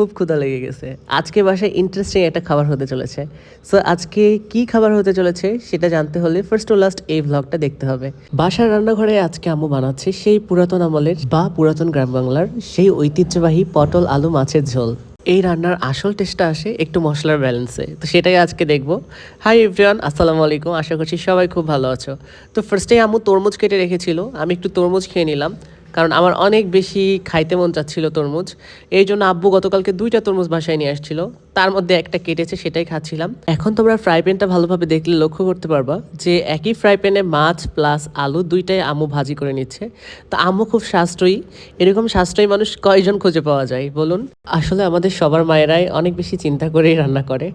খুব ক্ষুধা লেগে গেছে। আজকে বাসায় ইন্টারেস্টিং একটা খাবার হতে চলেছে। সো আজকে কি খাবার হতে চলেছে সেটা জানতে হলে ফার্স্ট টু লাস্ট এই ভ্লগটা দেখতে হবে। বাসার রান্নাঘরে আজকে আম্মু বানাচ্ছে সেই পুরাতন আমলের বা পুরাতন গ্রাম বাংলার সেই ঐতিহ্যবাহী পটল আলু মাছের ঝোল। এই রান্নার আসল টেস্টটা আসে একটু মশলার ব্যালেন্সে, তো সেটাই আজকে দেখবো। হাই এভরিওয়ান, আসসালামু আলাইকুম। আশা করছি সবাই খুব ভালো আছো। তো ফার্স্টেই আম্মু তরমুজ কেটে রেখেছিল, আমি একটু তরমুজ খেয়ে নিলাম, কারণ আমার অনেক বেশি খাইতে মন চাচ্ছিল তরমুজ। এই জন্য আব্বু গতকালকে 2টা তরমুজ বাসায় নিয়ে আসছিল, তার মধ্যে একটা কেটেছে, সেটাই খাচ্ছিলাম। এখন তোমরা ফ্রাই প্যানটা ভালোভাবে দেখলে লক্ষ্য করতে পারবা যে একই ফ্রাই প্যানে মাছ প্লাস আলু দুইটাই আম্মু ভাজি করে নিচ্ছে। তো আম্মু খুব সাশ্রয়ী। এরকম সাশ্রয়ী মানুষ কয়জন খুঁজে পাওয়া যায় বলুন? আসলে আমাদের সবার মায়েরাই অনেক বেশি চিন্তা করেই রান্না করে।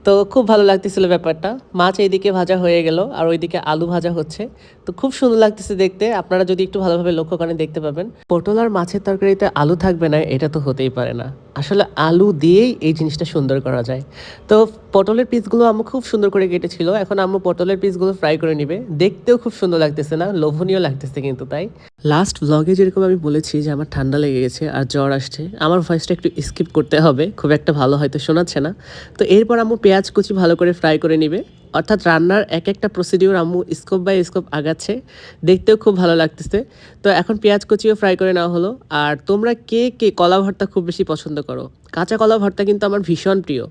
তো খুব ভালো লাগতেছিল ব্যাপারটা। মাছ এইদিকে ভাজা হয়ে গেল আর ওইদিকে আলু ভাজা হচ্ছে। তো খুব সুন্দর লাগতেছে দেখতে। আপনারা যদি একটু ভালোভাবে লক্ষ্য করেন দেখতে পাবেন পটল আর মাছের তরকারিতে আলু থাকবে না, এটা তো হতেই পারে না। আসলে আলু দিয়েই এই জিনিসটা সুন্দর করা যায়। তো পটলের পিসগুলো আম্মু খুব সুন্দর করে কেটেছিল। এখন আম্মু পটলের পিসগুলো ফ্রাই করে নিবে। দেখতেও খুব সুন্দর লাগতেছে না? লোভনীয় লাগতেছে কিন্তু, তাই। লাস্ট ব্লগে যেরকম আমি বলেছি যে আমার ঠান্ডা লেগে গেছে আর জ্বর আসছে, আমার ভয়েসটা একটু স্কিপ করতে হবে, খুব একটা ভালো হয়তো শোনাচ্ছে না। তো এরপর আম্মু পেঁয়াজ কুচি ভালো করে ফ্রাই করে নিবে। অর্থাৎ রান্নার এক একটা প্রসিডিওর আম্মু স্কোপ বাই স্কোপ আগাচ্ছে, দেখতেও খুব ভালো লাগতেছে। তো এখন পেঁয়াজ কুচিও ফ্রাই করে নেওয়া হলো। আর তোমরা কে কে কলা ভর্তা খুব বেশি পছন্দ করো? কাঁচা কলা ভর্তা কিন্তু আমার ভীষণ প্রিয়।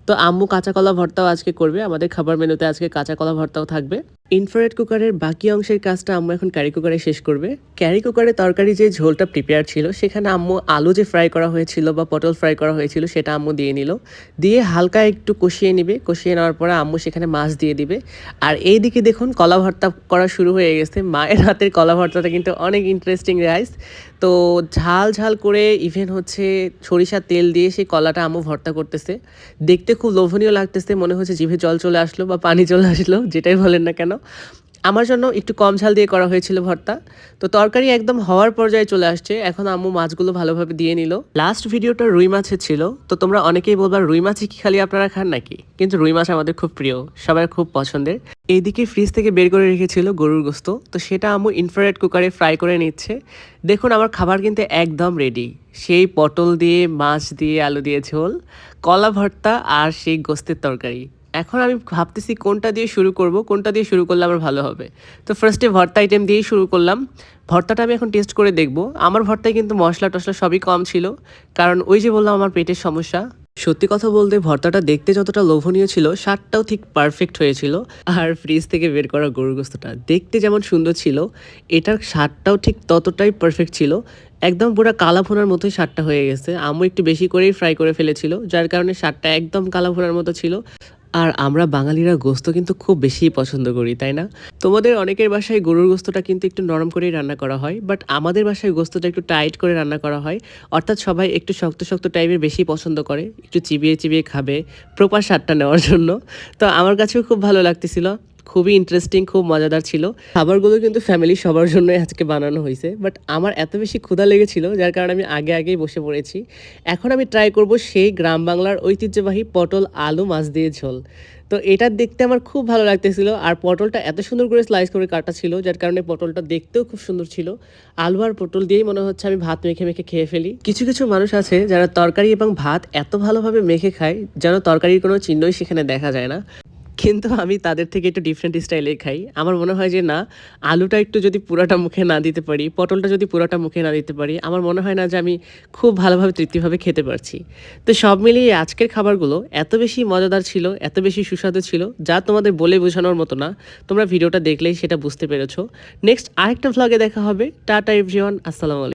তো আম্মু কাঁচা কলা ভর্তাও আজকে করবে, আমাদের খাবার মেনুতে আজকে কাঁচা কলা ভর্তাও থাকবে। ইনফ্রারেড কুকারের বাকি অংশের কাজটা আম্মু এখন ক্যারি কুকারে শেষ করবে। ক্যারি কুকারে তরকারি যে ঝোলটা প্রিপেয়ার ছিল সেখানে আম্মু আলু যে ফ্রাই করা হয়েছিল বা পটল ফ্রাই করা হয়েছিল সেটা আম্মু দিয়ে নিল, দিয়ে হালকা একটু কষিয়ে নিবে। কষিয়ে নেওয়ার পরে আম্মু সেখানে মাছ দিয়ে দিবে। আর এইদিকে দেখুন কলা ভর্তা করা শুরু হয়ে গেছে। মায়ের হাতের কলা ভর্তাটা কিন্তু অনেক ইন্টারেস্টিং রাইস। তো ঝাল ঝাল করে ইভেন হচ্ছে সরিষার তেল দিয়ে সেই কলাটা আম্মু ভর্তা করতেছে। দেখতে খুব লোভনীয় লাগতেছে, মনে হচ্ছে জিভে জল চলে আসলো বা পানি চলে আসলো, যেটাই বলেন না কেন। আমার জন্য একটু কম ঝাল দিয়ে করা হয়েছিল ভর্তা। তো তরকারি একদম হওয়ার পর্যায়ে চলে আসছে, এখন আম্মু মাছগুলো ভালোভাবে দিয়ে নিল। লাস্ট ভিডিওটা রুই মাছের ছিল, তো তোমরা অনেকেই বলবা রুই মাছই কি খালি আপনারা খান নাকি? কিন্তু রুই মাছ আমাদের খুব প্রিয়, সবার খুব পছন্দের। এইদিকে ফ্রিজ থেকে বের করে রেখেছিল গরুর গোস্ত, তো সেটা আম্মু ইনফ্রারেড কুকারে ফ্রাই করে নিচ্ছে। দেখুন আমার খাবার কিন্তু একদম রেডি। সেই পটল দিয়ে মাছ দিয়ে আলু দিয়ে ঝোল, কলা ভর্তা আর সেই গোস্তের তরকারি। এখন আমি ভাবতেছি কোনটা দিয়ে শুরু করব, কোনটা দিয়ে শুরু করলে আমার ভালো হবে। তো ফার্স্টে ভর্তা আইটেম দিয়েই শুরু করলাম। ভর্তাটা আমি এখন টেস্ট করে দেখব। আমার ভর্তায় কিন্তু মশলা টশলা সবই কম ছিল, কারণ ওই যে বললাম আমার পেটের সমস্যা। সত্যি কথা বলতে ভর্তাটা দেখতে যতটা লোভনীয় ছিল, স্বাদটাও ঠিক পারফেক্ট হয়েছিল। আর ফ্রিজ থেকে বের করা গরুর গোস্তটা দেখতে যেমন সুন্দর ছিল, এটার স্বাদটাও ঠিক ততটাই পারফেক্ট ছিল। একদম পুরো কালা ভুনার মতোই স্বাদটা হয়ে গেছে। আম্মু একটু বেশি করেই ফ্রাই করে ফেলেছিল, যার কারণে স্বাদটা একদম কালা ভুনার মতো ছিল। আর আমরা বাঙালিরা গোস্ত কিন্তু খুব বেশি পছন্দ করি, তাই না? তোমাদের অনেকের বাসায় গরুর গোস্তটা কিন্তু একটু নরম করেই রান্না করা হয়, বাট আমাদের বাসায় গোস্তটা একটু টাইট করে রান্না করা হয়। অর্থাৎ সবাই একটু শক্ত শক্ত টাইপের বেশি পছন্দ করে, একটু চিবিয়ে চিবিয়ে খাবে প্রপার স্বাদটা নেওয়ার জন্য। তো আমার কাছেও খুব ভালো লাগতেছিল, খুবই ইন্টারেস্টিং, খুব মজাদার ছিল। খাবারগুলো কিন্তু ফ্যামিলি সবার জন্যই আজকে বানানো হয়েছে, বাট আমার এত বেশি ক্ষুধা লেগেছিল যার কারণে আমি আগেই বসে পড়েছি। এখন আমি ট্রাই করব সেই গ্রাম বাংলার ঐতিহ্যবাহী পটল আলু মাছ দিয়ে ঝোল। তো এটা দেখতে আমার খুব ভালো লাগতেছিল, আর পটলটা এত সুন্দর করে স্লাইস করে কাটা ছিল যার কারণে পটলটা দেখতেও খুব সুন্দর ছিল। আলু আর পটল দিয়েই মনে হচ্ছে আমি ভাত মেখে মেখে খেয়ে ফেলি। কিছু কিছু মানুষ আছে যারা তরকারি এবং ভাত এত ভালোভাবে মেখে খায় যেন তরকারির কোনো চিহ্নই সেখানে দেখা যায় না। কিন্তু আমি তাদের থেকে একটু ডিফারেন্ট স্টাইলে খাই। আমার মনে হয় যে না, আলুটা একটু যদি পুরাটা মুখে না দিতে পারি, পটলটা যদি পুরাটা মুখে না দিতে পারি, আমার মনে হয় না যে আমি খুব ভালোভাবে তৃপ্তিভাবে খেতে পারছি। তো সব মিলিয়ে আজকের খাবারগুলো এত বেশি মজাদার ছিল, এত বেশি সুস্বাদু ছিল, যা তোমাদের বলে বোঝানোর মতো না। তোমরা ভিডিওটা দেখলেই সেটা বুঝতে পেরেছো। নেক্সট আরেকটা ভ্লগে দেখা হবে। টাটা এভরিওয়ান, আসসালামু আলাইকুম।